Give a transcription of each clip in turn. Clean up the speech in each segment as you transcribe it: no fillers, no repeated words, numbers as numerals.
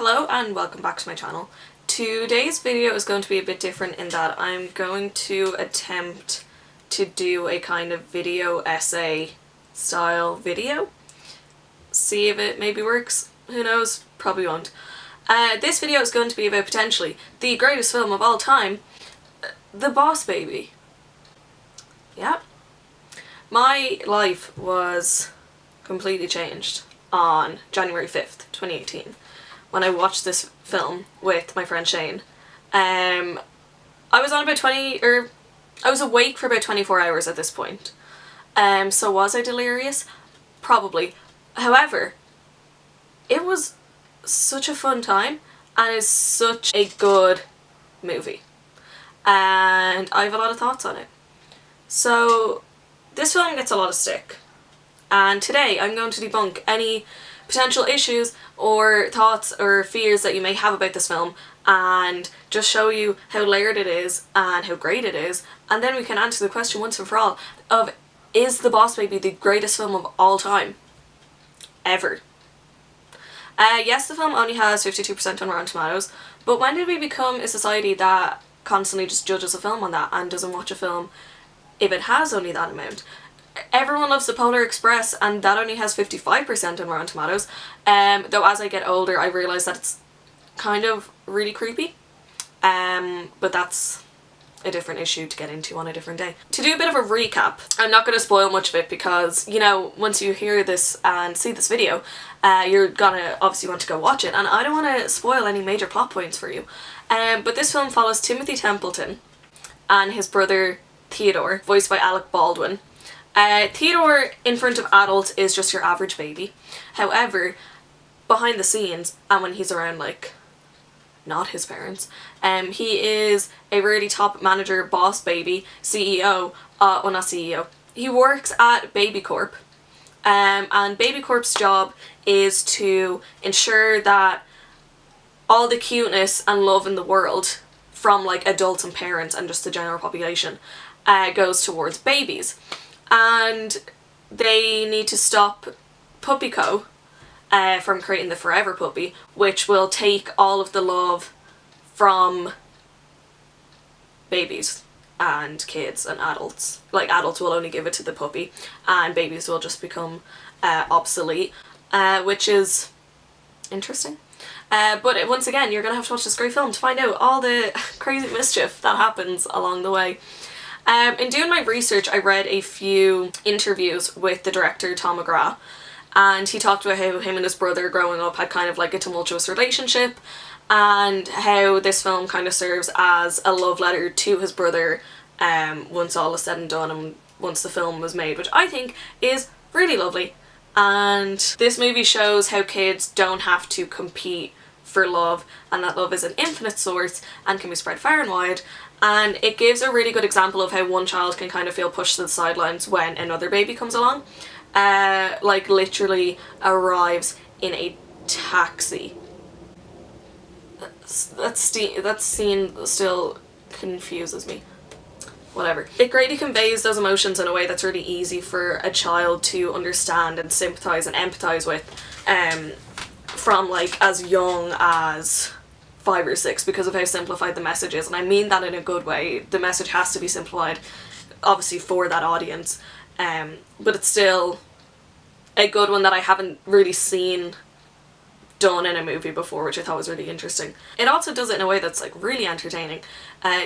Hello and welcome back to my channel. Today's video is going to be a bit different in that I'm going to attempt to do a kind of video essay style video. See if it maybe works. Who knows? Probably won't. This video is going to be about potentially the greatest film of all time, The Boss Baby. Yeah. My life was completely changed on January 5th, 2018 when I watched this film with my friend Shane. I was awake for about 24 hours at this point. So was I delirious? Probably. However, it was such a fun time and is such a good movie. And I have a lot of thoughts on it. So this film gets a lot of stick. And today I'm going to debunk any potential issues or thoughts or fears that you may have about this film and just show you how layered it is and how great it is, and then we can answer the question once and for all of, is The Boss Baby the greatest film of all time? Ever. Yes, the film only has 52% on Rotten Tomatoes, but when did we become a society that constantly just judges a film on that and doesn't watch a film if it has only that amount? Everyone loves The Polar Express and that only has 55% on Rotten Tomatoes, though as I get older I realise that it's kind of really creepy, but that's a different issue to get into on a different day. To do a bit of a recap, I'm not going to spoil much of it because, you know, once you hear this and see this video, you're gonna obviously want to go watch it, and I don't want to spoil any major plot points for you. But this film follows Timothy Templeton and his brother Theodore, voiced by Alec Baldwin. Theodore in front of adults is just your average baby. However, behind the scenes and when he's around, like, not his parents, he is a really top manager, boss baby, CEO, well, not CEO. He works at Baby Corp, and Baby Corp's job is to ensure that all the cuteness and love in the world from, like, adults and parents and just the general population goes towards babies. And they need to stop Puppy Co. From creating the Forever Puppy, which will take all of the love from babies and kids and adults. Like, adults will only give it to the puppy and babies will just become obsolete, which is interesting. But once again, you're gonna have to watch this great film to find out all the crazy mischief that happens along the way. In doing my research, I read a few interviews with the director Tom McGrath, and he talked about how him and his brother growing up had kind of like a tumultuous relationship, and how this film kind of serves as a love letter to his brother once all is said and done and once the film was made, which I think is really lovely. And this movie shows how kids don't have to compete for love, and that love is an infinite source and can be spread far and wide, and it gives a really good example of how one child can kind of feel pushed to the sidelines when another baby comes along. Like literally arrives in a taxi. That scene still confuses me. Whatever. It greatly conveys those emotions in a way that's really easy for a child to understand and sympathise and empathise with, from like as young as 5 or 6, because of how simplified the message is, and I mean that in a good way. The message has to be simplified, obviously, for that audience, but it's still a good one that I haven't really seen done in a movie before, which I thought was really interesting. It also does it in a way that's like really entertaining.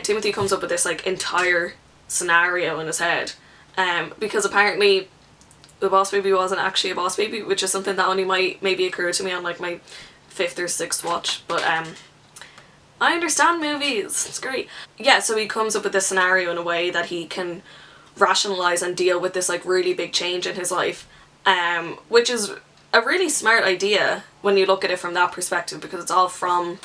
Timothy comes up with this like entire scenario in his head, because apparently the Boss Baby wasn't actually a boss baby, which is something that only might maybe occur to me on like my 5th or 6th watch, but I understand movies, it's great. Yeah, so he comes up with this scenario in a way that he can rationalise and deal with this like really big change in his life, which is a really smart idea when you look at it from that perspective, because it's all from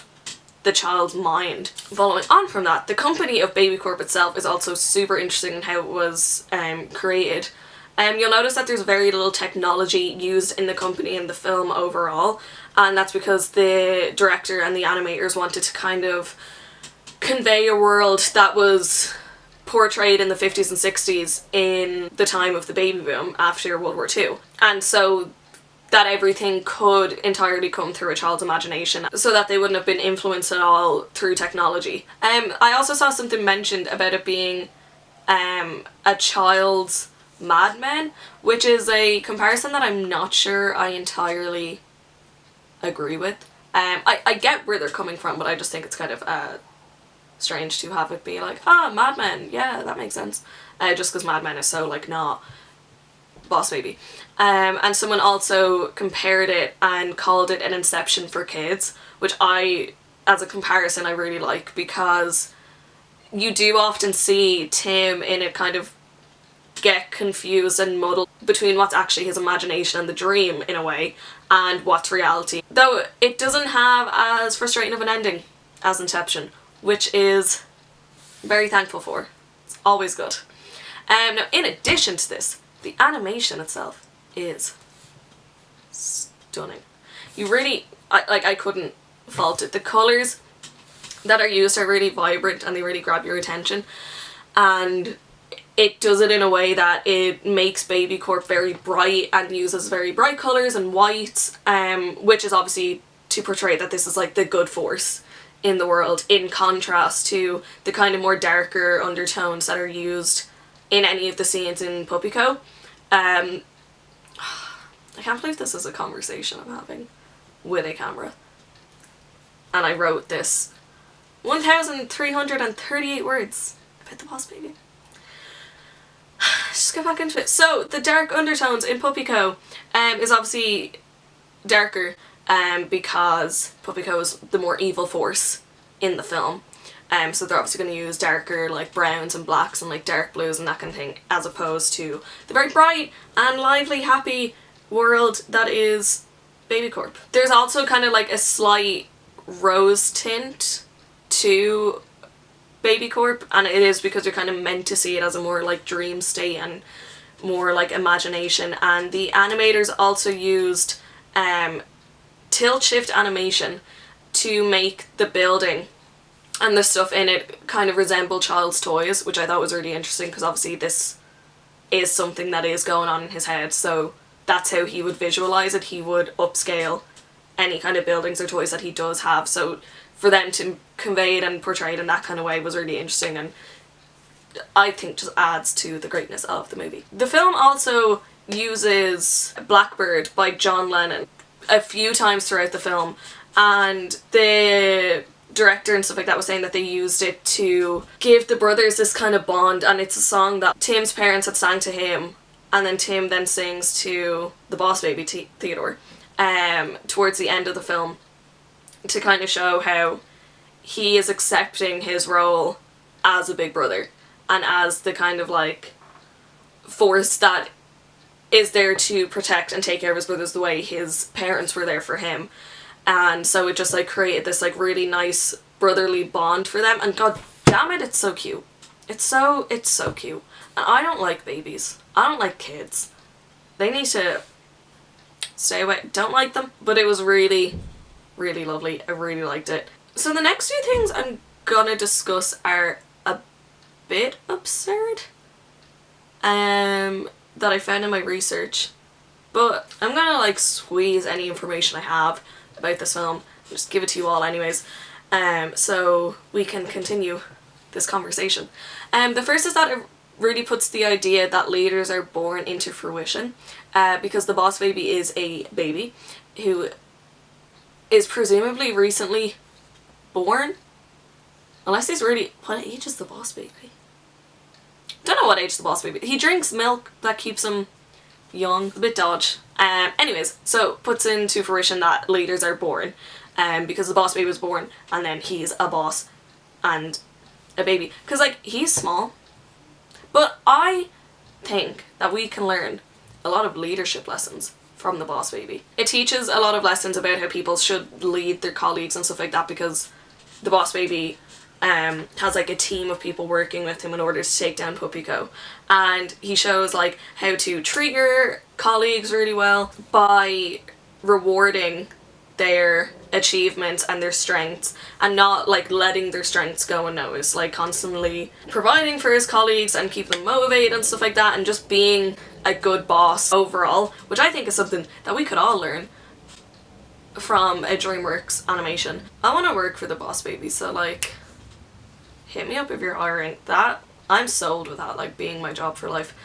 the child's mind. Following on from that, the company of Baby Corp itself is also super interesting in how it was created. You'll notice that there's very little technology used in the company in the film overall, and that's because the director and the animators wanted to kind of convey a world that was portrayed in the 50s and 60s in the time of the baby boom after World War II. And so that everything could entirely come through a child's imagination, so that they wouldn't have been influenced at all through technology. I also saw something mentioned about it being a child's Mad Men, which is a comparison that I'm not sure I entirely agree with. I get where they're coming from, but I just think it's kind of strange to have it be like, ah, Mad Men, yeah, that makes sense. Just because Mad Men is so like not Boss Baby. And someone also compared it and called it an Inception for kids, which I, as a comparison, I really like, because you do often see Tim in a kind of get confused and muddled between what's actually his imagination and the dream in a way, and what's reality. Though it doesn't have as frustrating of an ending as Inception, which is very thankful for. It's always good. Now in addition to this, the animation itself is stunning. You really, I couldn't fault it. The colours that are used are really vibrant and they really grab your attention, and it does it in a way that it makes Baby Corp very bright and uses very bright colours and whites, which is obviously to portray that this is like the good force in the world, in contrast to the kind of more darker undertones that are used in any of the scenes in Puppy Co. I can't believe this is a conversation I'm having with a camera. And I wrote this 1,338 words about the Boss Baby. Just get back into it. So the dark undertones in Puppy Co. Is obviously darker because Puppy Co is the more evil force in the film. So they're obviously going to use darker like browns and blacks and like dark blues and that kind of thing, as opposed to the very bright and lively, happy world that is Baby Corp. There's also kind of like a slight rose tint to Baby Corp, and it is because you're kind of meant to see it as a more like dream state and more like imagination. And the animators also used tilt shift animation to make the building and the stuff in it kind of resemble child's toys, which I thought was really interesting, because obviously this is something that is going on in his head, so that's how he would visualize it. He would upscale any kind of buildings or toys that he does have, so for them to convey it and portray it in that kind of way was really interesting, and I think just adds to the greatness of the movie. The film also uses Blackbird by John Lennon a few times throughout the film, and the director and stuff like that was saying that they used it to give the brothers this kind of bond, and it's a song that Tim's parents had sang to him, and then Tim then sings to the Boss Baby, Theodore, towards the end of the film, to kind of show how he is accepting his role as a big brother and as the kind of like force that is there to protect and take care of his brothers the way his parents were there for him. And so it just like created this like really nice brotherly bond for them, and god damn it, it's so cute. It's so cute. And I don't like babies. I don't like kids. They need to stay away. Don't like them. But it was really, really lovely. I really liked it. So the next few things I'm gonna discuss are a bit absurd that I found in my research, but I'm gonna like squeeze any information I have about this film, just give it to you all anyways, so we can continue this conversation. The first is that it really puts the idea that leaders are born into fruition, because the Boss Baby is a baby who is presumably recently born, unless he's really, what age is the Boss Baby? Don't know what age the Boss Baby. He drinks milk that keeps him young. A bit dodge. Anyways, so puts into fruition that leaders are born, because the Boss Baby was born and then he's a boss and a baby. Because like, he's small, but I think that we can learn a lot of leadership lessons from the Boss Baby. It teaches a lot of lessons about how people should lead their colleagues and stuff like that, because the Boss Baby has like a team of people working with him in order to take down Puppy Co. And he shows like how to treat your colleagues really well by rewarding their achievements and their strengths, and not like letting their strengths go unnoticed, like constantly providing for his colleagues and keep them motivated and stuff like that, and just being a good boss overall, which I think is something that we could all learn from a DreamWorks animation. I want to work for the Boss Baby, so like hit me up if you're hiring. That, I'm sold with that, like being my job for life.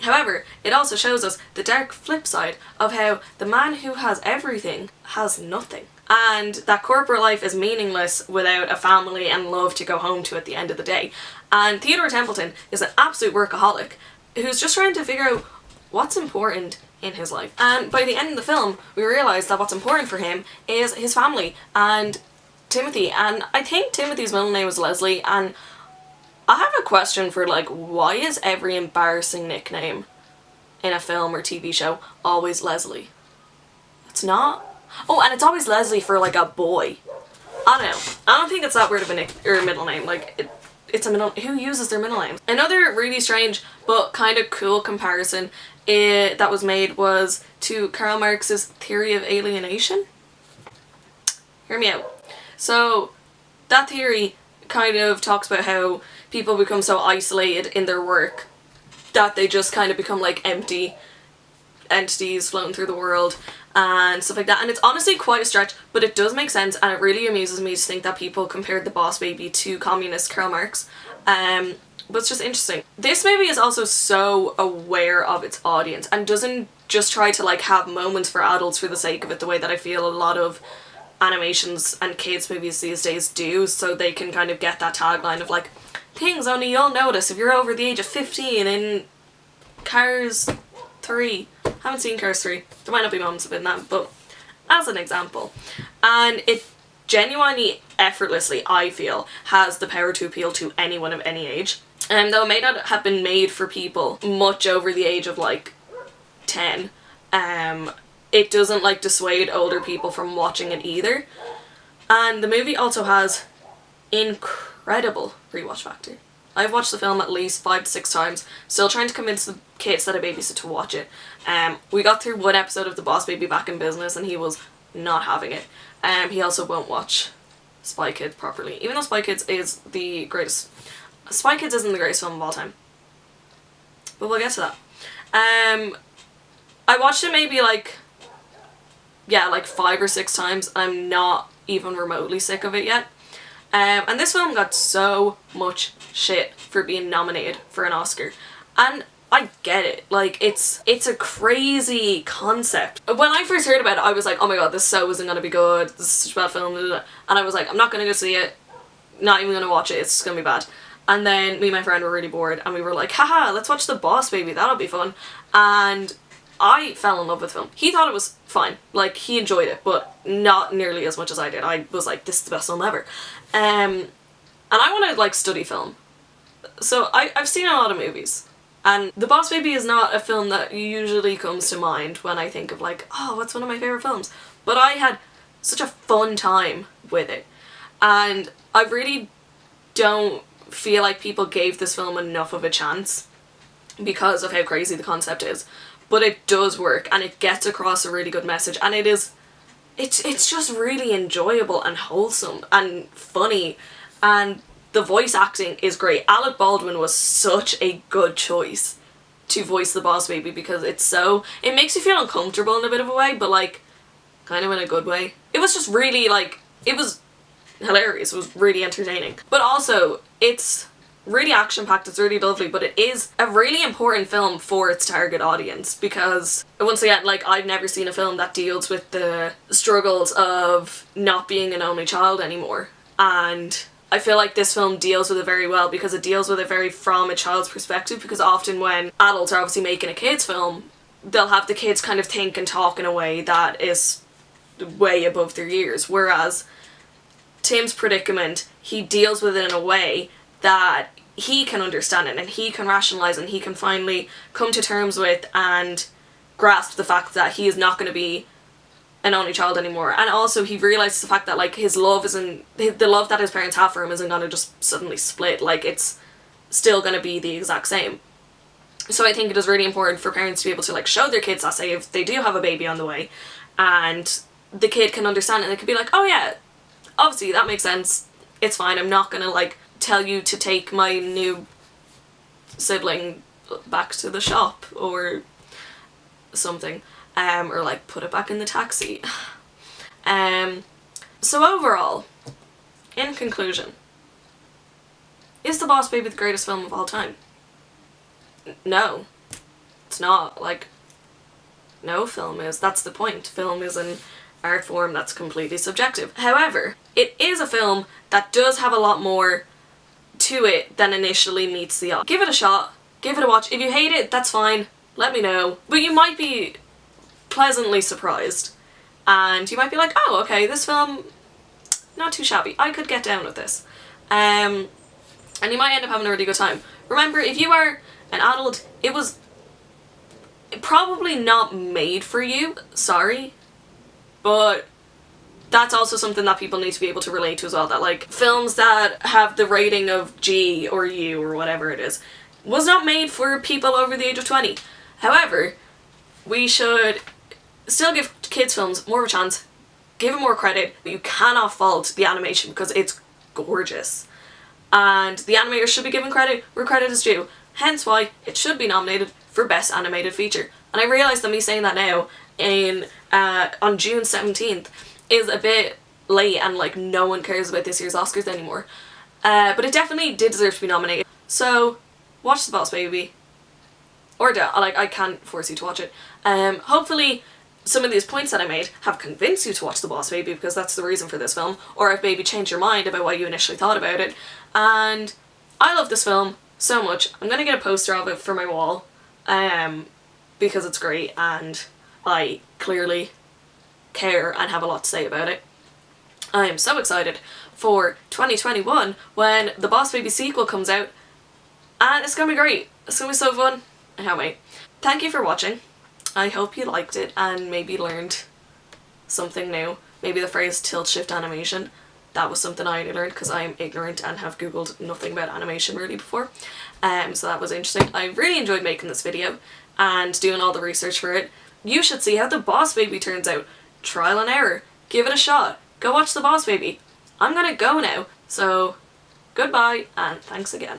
However, it also shows us the dark flip side of how the man who has everything has nothing, and that corporate life is meaningless without a family and love to go home to at the end of the day. And Theodore Templeton is an absolute workaholic who's just trying to figure out what's important in his life. And by the end of the film, we realise that what's important for him is his family and Timothy. And I think Timothy's middle name is Leslie, and I have a question for, like, why is every embarrassing nickname in a film or TV show always Leslie? It's not. Oh, and it's always Leslie for, like, a boy. I don't know. I don't think it's that weird of a middle name. Like, it's a middle. Who uses their middle names? Another really strange but kind of cool comparison that was made was to Karl Marx's theory of alienation. Hear me out. So, that theory kind of talks about how people become so isolated in their work that they just kind of become like empty entities floating through the world and stuff like that. And it's honestly quite a stretch, but it does make sense, and it really amuses me to think that people compared the Boss Baby to communist Karl Marx. But it's just interesting. This movie is also so aware of its audience and doesn't just try to like have moments for adults for the sake of it, the way that I feel a lot of animations and kids movies these days do, so they can kind of get that tagline of like, things only you'll notice if you're over the age of 15 in Cars 3. I haven't seen Cars 3. There might not be moments of it in that, but as an example. And it genuinely, effortlessly, I feel, has the power to appeal to anyone of any age. And though it may not have been made for people much over the age of like 10, it doesn't like dissuade older people from watching it either. And the movie also has incredible rewatch factor. I've watched the film at least 5 to 6 times, still trying to convince the kids that I babysit to watch it. We got through one episode of The Boss Baby Back in Business and he was not having it. He also won't watch Spy Kids properly, even though Spy Kids is the greatest. Spy Kids isn't the greatest film of all time, but we'll get to that. I watched it maybe like 5 or 6 times. I'm not even remotely sick of it yet. And this film got so much shit for being nominated for an Oscar. And I get it. Like, it's a crazy concept. When I first heard about it, I was like, oh my god, this so isn't gonna be good. This is such a bad film. Blah, blah, blah. And I was like, I'm not gonna go see it. Not even gonna watch it. It's gonna be bad. And then me and my friend were really bored and we were like, haha, let's watch The Boss Baby. That'll be fun. And I fell in love with the film. He thought it was fine. Like, he enjoyed it, but not nearly as much as I did. I was like, this is the best film ever. And I want to, like, study film. So I've seen a lot of movies. And The Boss Baby is not a film that usually comes to mind when I think of, like, oh, what's one of my favourite films? But I had such a fun time with it. And I really don't feel like people gave this film enough of a chance because of how crazy the concept is. But it does work, and it gets across a really good message, and it's just really enjoyable and wholesome and funny, and the voice acting is great. Alec Baldwin was such a good choice to voice the Boss Baby because it makes you feel uncomfortable in a bit of a way, but like kind of in a good way. It was just really like, it was hilarious, it was really entertaining. But also, it's really action-packed, it's really lovely, but it is a really important film for its target audience because, once again, like, I've never seen a film that deals with the struggles of not being an only child anymore. And I feel like this film deals with it very well because it deals with it very from a child's perspective, because often when adults are obviously making a kids film, they'll have the kids kind of think and talk in a way that is way above their years, whereas Tim's predicament, he deals with it in a way that he can understand it and he can rationalise and he can finally come to terms with and grasp the fact that he is not going to be an only child anymore. And also he realises the fact that like his love the love that his parents have for him isn't going to just suddenly split, like it's still going to be the exact same. So I think it is really important for parents to be able to like show their kids that, say, if they do have a baby on the way and the kid can understand it and it could be like, oh yeah, obviously that makes sense, it's fine, I'm not gonna like tell you to take my new sibling back to the shop or something, or like put it back in the taxi. So overall, in conclusion, is The Boss Baby the greatest film of all time? No, it's not. Like, no film is. That's the point. Film is an art form that's completely subjective. However, it is a film that does have a lot more to it than initially meets the eye. Give it a shot. Give it a watch. If you hate it, that's fine. Let me know. But you might be pleasantly surprised. And you might be like, oh, okay, this film, not too shabby. I could get down with this. And you might end up having a really good time. Remember, if you are an adult, it was probably not made for you. Sorry. But that's also something that people need to be able to relate to as well. That, like, films that have the rating of G or U or whatever it is was not made for people over the age of 20. However, we should still give kids films more of a chance, give them more credit. You cannot fault the animation because it's gorgeous. And the animators should be given credit where credit is due. Hence why it should be nominated for Best Animated Feature. And I realise that me saying that now on June 17th is a bit late and like no one cares about this year's Oscars anymore. But it definitely did deserve to be nominated. So watch The Boss Baby. Or don't. Like, I can't force you to watch it. Hopefully some of these points that I made have convinced you to watch The Boss Baby, because that's the reason for this film, or I've maybe changed your mind about what you initially thought about it. And I love this film so much. I'm gonna get a poster of it for my wall, because it's great and I clearly care and have a lot to say about it. I am so excited for 2021 when the Boss Baby sequel comes out, and it's gonna be great. It's gonna be so fun. I can't wait. Thank you for watching. I hope you liked it and maybe learned something new. Maybe the phrase tilt shift animation. That was something I only learned because I am ignorant and have googled nothing about animation really before. So that was interesting. I really enjoyed making this video and doing all the research for it. You should see how The Boss Baby turns out. Trial and error. Give it a shot. Go watch The Boss Baby. I'm gonna go now. So goodbye and thanks again.